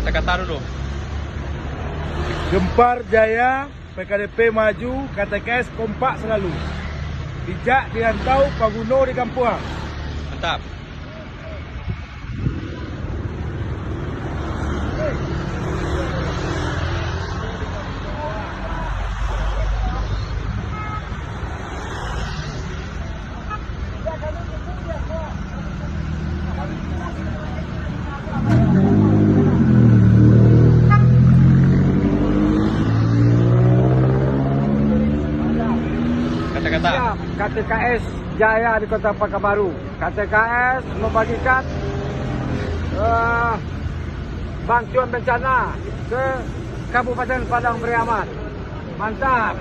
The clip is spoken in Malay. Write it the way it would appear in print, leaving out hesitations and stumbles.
Kata-kata dulu. Gempar Jaya, PKDP maju, KTKS kompak selalu. Bijak dirantau, Paguno di kampung. Mantap. Kata-kata. KTKS Jaya di Kota Pekanbaru. KTKS membagikan bantuan bencana ke Kabupaten Padang Beriaman. Mantap.